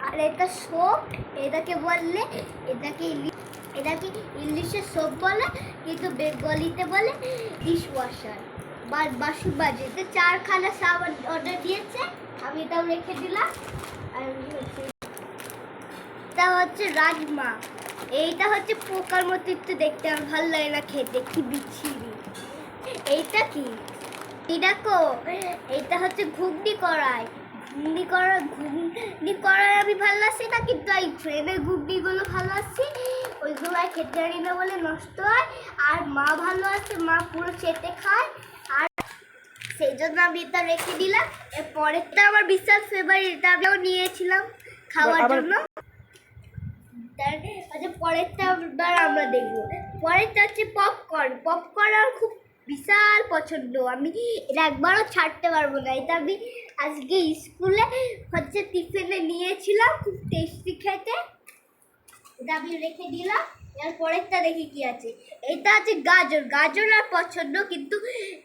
আর এটা সোপ, এটাকে বললে এটাকে ইংলিশে সোপ বলে, কিন্তু বেঙ্গলিতে বলে ডিশ ওয়াশার বা বাসন মাজতে। 4খানা সাবান অর্ডার দিয়েছে, আমি এটাও রেখে দিলাম। আর এটা হচ্ছে রাজমা, এইটা হচ্ছে পোকার মতো একটু দেখতে, আমার ভালো লাগে না খেতে, কি বিচ্ছিরি। এইটা কি দেখো, এইটা হচ্ছে ঘুগনি কড়াই। ঘুগনি কড়াই আমি ভালো লাগছে না, কিন্তু এই ট্রেনের ঘুগনিগুলো ভালো আছে, ওইগুলো আর খেতে পারি না বলে নষ্ট হয়। আর মা ভালো আছে, মা পুরো চেটে খায়, আর সেই জন্য আমি এটা রেখে দিলাম। এর পরেরটা আমার বিশাল ফেভারিট, এটা আমিও নিয়েছিলাম খাওয়ার জন্য। পরেরটা আমরা দেখবো। পরেরটা হচ্ছে পপকর্ন। পপকর্ন আমার খুব বিশাল পছন্দ, আমি এটা একবারও ছাড়তে পারবো না। এটা আমি আজকে স্কুলে হচ্ছে টিফিনে নিয়েছিলাম, খুব টেস্টি খেতে, এটা আমি রেখে দিলাম। এর পরেরটা দেখি কি আছে। এটা আছে গাজর। গাজর আর পছন্দ, কিন্তু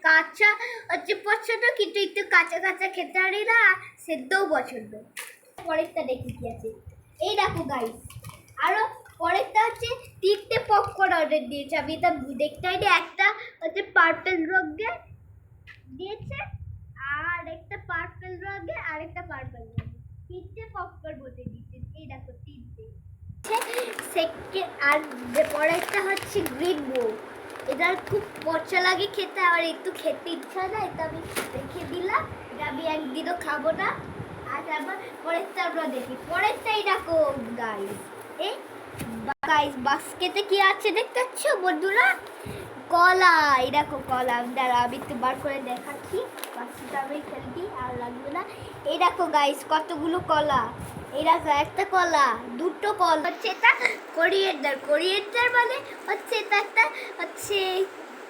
কাঁচা হচ্ছে পছন্দ, কিন্তু একটু কাঁচা কাঁচা খেতে পারি না, সেদ্ধও পছন্দ। পরেরটা দেখি কি আছে। এই দেখো গাইস, আরো পরেরটা হচ্ছে 3টে পপকর্ন অর্ডার দিয়েছে, আমি এটা দেখতে পাইনি। একটা হচ্ছে পার্পল রঙের দিয়েছে, আর একটা পার্পল রঙের, আর একটা পার্পল রঙের, 3টে পপকর্ন বলতে দিয়েছে। এই দেখো 3টে। সেকেন্ড আর পরেরটা হচ্ছে গ্রিন বো, এটা খুব পচা লাগে খেতে, আর একটু খেতে ইচ্ছা না, এটা আমি রেখে দিলাম, এটা আমি একদিনও খাবো না। আর আবার পরেরটা আমরা দেখি। পরেরটাই দেখো গাইস, এই গাইস বাস্কেটে কি আছে দেখতে পাচ্ছ বন্ধুরা? কলা। এই দেখো কলা, দাঁড়া আমি একটু বার করে দেখাচ্ছি, বাস্কেটটা আমি ফেলবি আর লাগবে না। এই দেখো গাইস কতগুলো কলা, এই দেখো একটা কলা, দুটো কলা, হচ্ছে এটা কোরিয়েন্ডার মানে হচ্ছে এটা একটা হচ্ছে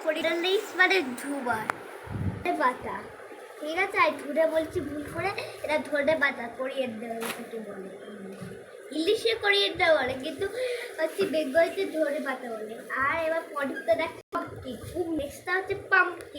কোরিয়েন্ডার লিভস মানে ধুবার পাতা, ঠিক আছে? আর ধরে বলছি ভুল করে, এটা ধরে পাতা কোরিয়েন্ডার এটাকে বলে, ইংলিশে কোরিয়েন্ডার বলে, কিন্তু হচ্ছে বেঙ্গলিতে ধরে পাতা বলে। আর এবার পরেরটা দেখ পাম্পকিন, খুব নেক্সটটা হচ্ছে পাম্পকিন।